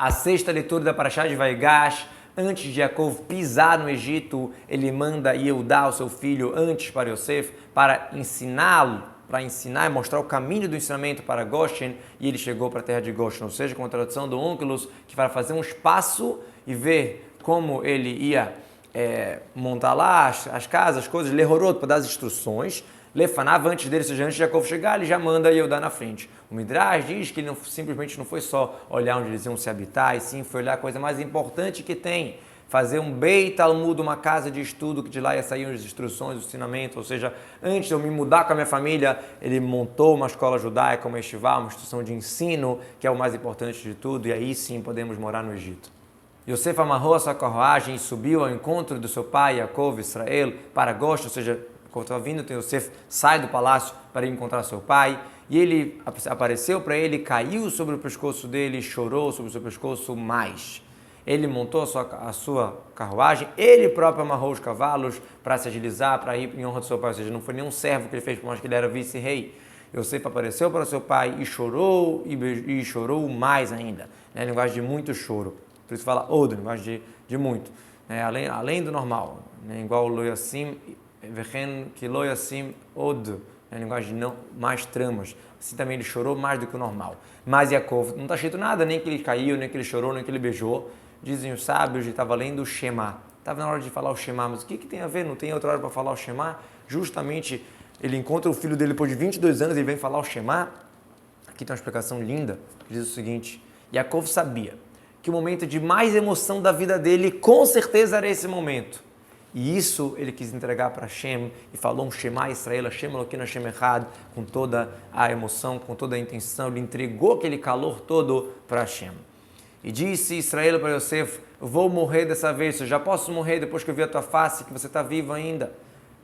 A sexta leitura da Parashá de Vaigash, antes de Yaakov pisar no Egito, ele manda Yehudá, o seu filho, antes para Yosef, para ensiná-lo, para ensinar e mostrar o caminho do ensinamento para Goshen, e ele chegou para a terra de Goshen, ou seja, com a tradução do Onkelos, que vai fazer um espaço e ver como ele ia montar lá as casas, as coisas, Lehorot, para dar as instruções. Lefanav, antes dele, ou seja, antes de Yaakov chegar, ele já manda Yehudá na frente. O Midrash diz que ele simplesmente não foi só olhar onde eles iam se habitar, e sim foi olhar a coisa mais importante que tem, fazer um Beit Talmud, uma casa de estudo, que de lá ia sair as instruções, os ensinamentos, ou seja, antes de eu me mudar com a minha família, ele montou uma escola judaica, uma yeshiva, uma instituição de ensino, que é o mais importante de tudo, e aí sim podemos morar no Egito. Yosef amarrou a sua carruagem e subiu ao encontro do seu pai, Yaakov, Israel, para Goshen, ou seja, quando estava vindo, Yosef sai do palácio para ir encontrar seu pai, e ele apareceu para ele, caiu sobre o pescoço dele, chorou sobre o seu pescoço mais. Ele montou a sua carruagem, ele próprio amarrou os cavalos para se agilizar, para ir em honra do seu pai, ou seja, não foi nenhum servo que ele fez, por mais que ele era vice-rei. Yosef apareceu para seu pai e chorou, e chorou mais ainda, né? Linguagem de muito choro, por isso fala od, linguagem de muito, né? Além do normal, né? Igual lo yassim, vechen ki lo yassim od, né? Linguagem de não, mais tramas, assim também ele chorou mais do que o normal. Mas Yaakov, não está escrito nada, nem que ele caiu, nem que ele chorou, nem que ele beijou. Dizem os sábios, ele estava lendo o Shema. Estava na hora de falar o Shema, mas o que tem a ver? Não tem outra hora para falar o Shema? Justamente, ele encontra o filho dele depois de 22 anos e vem falar o Shema. Aqui tem uma explicação linda, que diz o seguinte: Yaakov sabia que o momento de mais emoção da vida dele, com certeza era esse momento. E isso ele quis entregar para Hashem e falou um Shema Israel, Hashem Elokeinu Hashem Echad, com toda a emoção, com toda a intenção. Ele entregou aquele calor todo para Hashem. E disse Israel para Yosef: eu vou morrer dessa vez, eu já posso morrer depois que eu vi a tua face, que você está vivo ainda.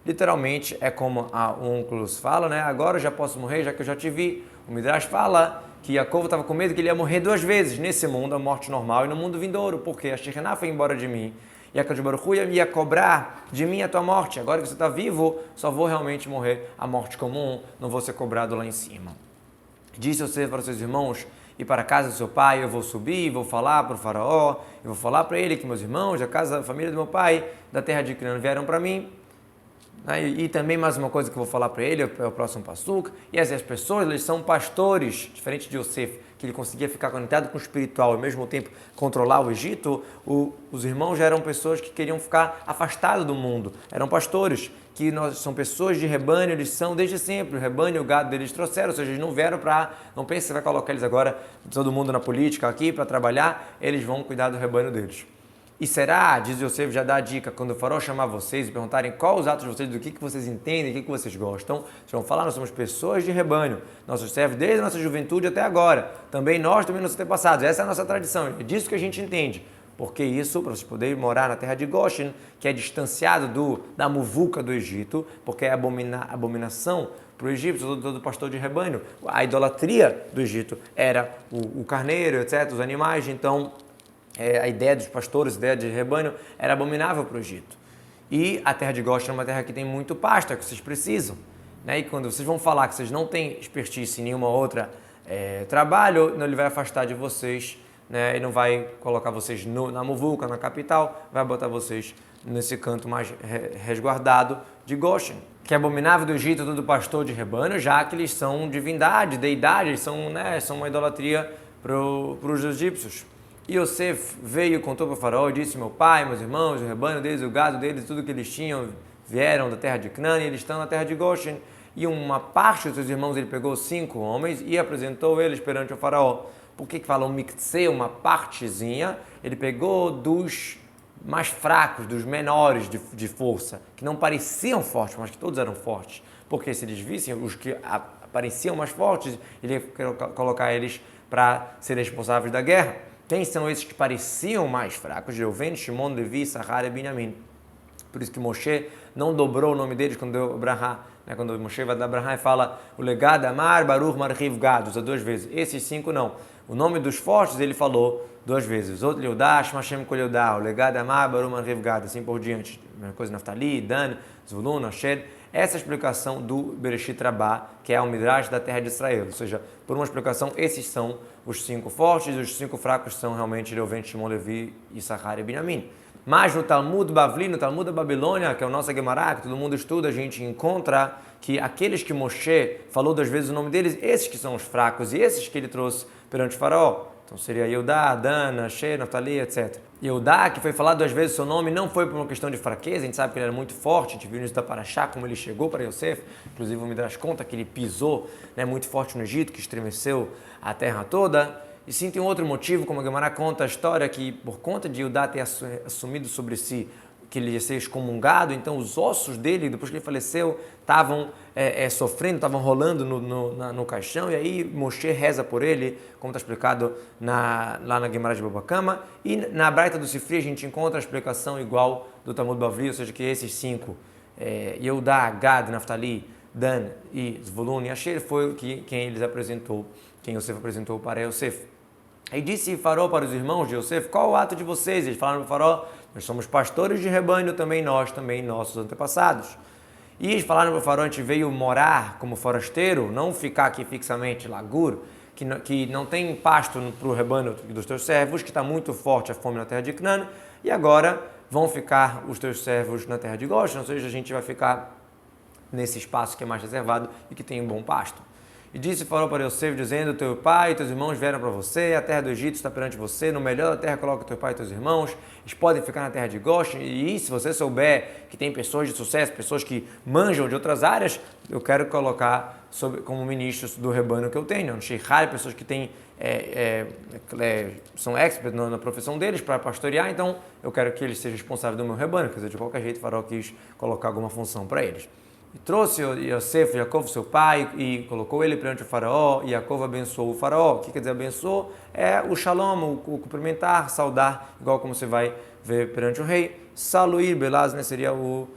Literalmente é como a Onkelos fala, né? Agora eu já posso morrer, já que eu já te vi. O Midrash fala que Yaakov estava com medo que ele ia morrer duas vezes, nesse mundo, a morte normal, e no mundo vindouro, porque a Shekinah foi embora de mim. E a Kadosh Baruch Hu ia cobrar de mim a tua morte. Agora que você está vivo, só vou realmente morrer a morte comum, não vou ser cobrado lá em cima. Disse Yosef para os seus irmãos: e para a casa do seu pai eu vou subir, vou falar para o faraó, eu vou falar para ele que meus irmãos da casa da família do meu pai, da terra de Canaã, vieram para mim. E também mais uma coisa que eu vou falar para ele, é o próximo passuca, e essas pessoas, eles são pastores, diferente de Yosef, que ele conseguia ficar conectado com o espiritual e ao mesmo tempo controlar o Egito. Os irmãos já eram pessoas que queriam ficar afastados do mundo, eram pastores, que são pessoas de rebanho, eles são desde sempre, o rebanho e o gado deles trouxeram, ou seja, eles não vieram para, não pense que você vai colocar eles agora, todo mundo na política aqui para trabalhar, eles vão cuidar do rebanho deles. E será, diz Yosef, já dá a dica, quando o faraó chamar vocês e perguntarem qual os atos de vocês, do que vocês entendem, o que vocês gostam, vocês vão falar: nós somos pessoas de rebanho, nossos servos desde a nossa juventude até agora, também nossos antepassados, essa é a nossa tradição, é disso que a gente entende. Porque isso, para vocês poderem morar na terra de Goshen, que é distanciado da muvuca do Egito, porque é abominação para o egípcio, todo pastor de rebanho, a idolatria do Egito era o carneiro, etc., os animais, então a ideia dos pastores, a ideia de rebanho era abominável para o Egito. E a terra de Goshen é uma terra que tem muito pasto, é o que vocês precisam, né? E quando vocês vão falar que vocês não têm expertise em nenhuma outra trabalho, ele vai afastar de vocês, né? E não vai colocar vocês na muvuca, na capital, vai botar vocês nesse canto mais resguardado de Goshen, que é abominável do Egito todo pastor de rebanho, já que eles são divindade, deidade, eles são uma idolatria para os egípcios. E Yosef veio e contou para o faraó e disse: meu pai, meus irmãos, o rebanho deles, o gado deles, tudo que eles tinham, vieram da terra de Canaã e eles estão na terra de Goshen. E uma parte dos seus irmãos, ele pegou 5 homens e apresentou eles perante o faraó. Por que fala um mictse, uma partezinha? Ele pegou dos mais fracos, dos menores de força, que não pareciam fortes, mas que todos eram fortes. Porque se eles vissem os que pareciam mais fortes, ele ia colocar eles para serem responsáveis da guerra. Quem são esses que pareciam mais fracos? Reuven, Shimon, Levi, Sahar e Binyamin. Por isso que Moshe não dobrou o nome deles quando deu Abraham. Né? Quando Moshe vai dar Abraham e fala o legado Amar, Baruch, Marchiv, Gad, usa 2 vezes. Esses 5 não. O nome dos fortes ele falou 2 vezes. Outro Leudá, Shmashem Koleudá, o legado Amar, Baruch, Marchiv, Gad, assim por diante. Mesma coisa Naftali, Dan, Zvulun, Asher. essa explicação do Bereshit Rabbah, que é o Midrash da terra de Israel. Ou seja, por uma explicação, esses são os 5 fortes, os 5 fracos são realmente Reuven, Shimon, Levi, Issachar e Binyamin. Mas no Talmud Bavli, no Talmud da Babilônia, que é o nosso Gemara, que todo mundo estuda, a gente encontra que aqueles que Moshe falou 2 vezes o nome deles, esses que são os fracos, e esses que ele trouxe perante o faraó. Então seria Yehudá, Dan, Asher, Naftali, etc. Yehudá, que foi falado 2 vezes o seu nome, não foi por uma questão de fraqueza, a gente sabe que ele era muito forte, a gente viu no início da Parashá como ele chegou para Yosef, inclusive o Midrash conta que ele pisou, né, muito forte no Egito, que estremeceu a terra toda. E sim, tem um outro motivo, como a Gemara conta a história, que por conta de Yehudá ter assumido sobre si que ele ia ser excomungado, então os ossos dele, depois que ele faleceu, estavam sofrendo, estavam rolando no caixão, e aí Moshe reza por ele, como está explicado lá na Gemara de Baba Kama, e na Braita do Sifri a gente encontra a explicação igual do Talmud Bavli, ou seja, que esses 5, Yehudá, Gad, Naftali, Dan e Zvulun e Asher, foi quem eles apresentou, quem Yosef apresentou para Yosef. Aí disse Faraó para os irmãos de Yosef, qual o ato de vocês? Eles falaram para o Faraó, nós somos pastores de rebanho, também nossos antepassados. E eles falaram para o Faraó, a gente veio morar como forasteiro, não ficar aqui fixamente, lagur, que não tem pasto para o rebanho dos teus servos, que está muito forte a fome na terra de Canaã, e agora vão ficar os teus servos na terra de Goshen, ou seja, a gente vai ficar nesse espaço que é mais reservado e que tem um bom pasto. E disse Faraó para Yosef, dizendo, teu pai e teus irmãos vieram para você, a terra do Egito está perante você, no melhor da terra coloca teu pai e teus irmãos, eles podem ficar na terra de Goshen, e se você souber que tem pessoas de sucesso, pessoas que manjam de outras áreas, eu quero colocar como ministros do rebanho que eu tenho, pessoas que têm, são experts na profissão deles para pastorear, então eu quero que eles sejam responsáveis do meu rebanho, quer dizer, de qualquer jeito Faraó quis colocar alguma função para eles. E trouxe Yosef, Jacob, seu pai, e colocou ele perante o faraó, e Jacob abençoou o faraó. O que quer dizer abençoou? É o shalom, o cumprimentar, saudar, igual como você vai ver perante o rei. Saluir, belaz, né, seria o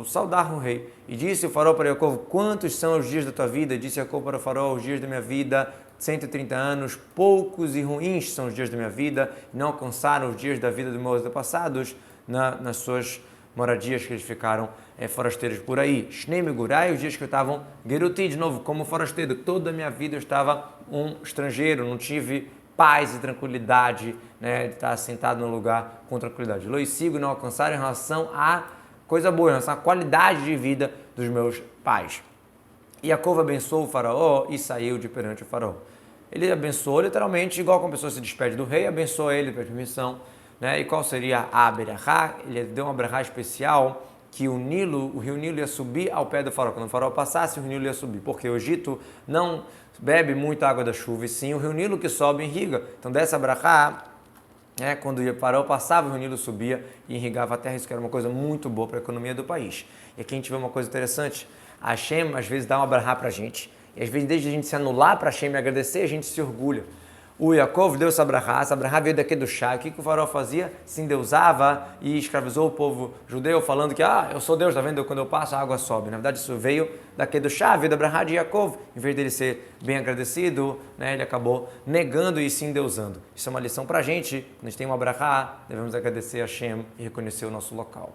saudar o rei. E disse o faraó para Jacob, quantos são os dias da tua vida? E disse Jacob para o faraó, os dias da minha vida, 130 anos, poucos e ruins são os dias da minha vida, não alcançaram os dias da vida dos meus antepassados nas suas moradias que eles ficaram forasteiros por aí. Shnei Megurai, os dias que eu estava Geruti, de novo, como forasteiro, toda a minha vida eu estava um estrangeiro, não tive paz e tranquilidade, né, de estar sentado num lugar com tranquilidade. Lo sigo não alcançaram em relação à coisa boa, em relação à qualidade de vida dos meus pais. E Jacob abençoou o faraó e saiu de perante o faraó. Ele abençoou literalmente, igual como a pessoa se despede do rei, abençoou ele, pede permissão. Né? E qual seria a berachá? Ele deu uma berachá especial que o rio Nilo ia subir ao pé do faraó. Quando o faraó passasse, o rio Nilo ia subir, porque o Egito não bebe muita água da chuva, e sim o rio Nilo que sobe e irriga. Então dessa berachá, quando o faraó passava, o rio Nilo subia e irrigava a terra, isso que era uma coisa muito boa para a economia do país. E aqui a gente vê uma coisa interessante, a Hashem às vezes dá uma berachá para a gente, e às vezes desde a gente se anular para Hashem e agradecer, a gente se orgulha. O Yaakov deu essa brachá veio daqui do chá. O que o faraó fazia? Se endeusava e escravizou o povo judeu, falando que, eu sou Deus, tá vendo? Quando eu passo, a água sobe. Na verdade, isso veio daqui do chá, veio da brachá de Yaakov. Em vez dele ser bem agradecido, né, ele acabou negando e se endeusando. Isso é uma lição pra gente. Quando a gente tem uma brachá, devemos agradecer a Hashem e reconhecer o nosso local.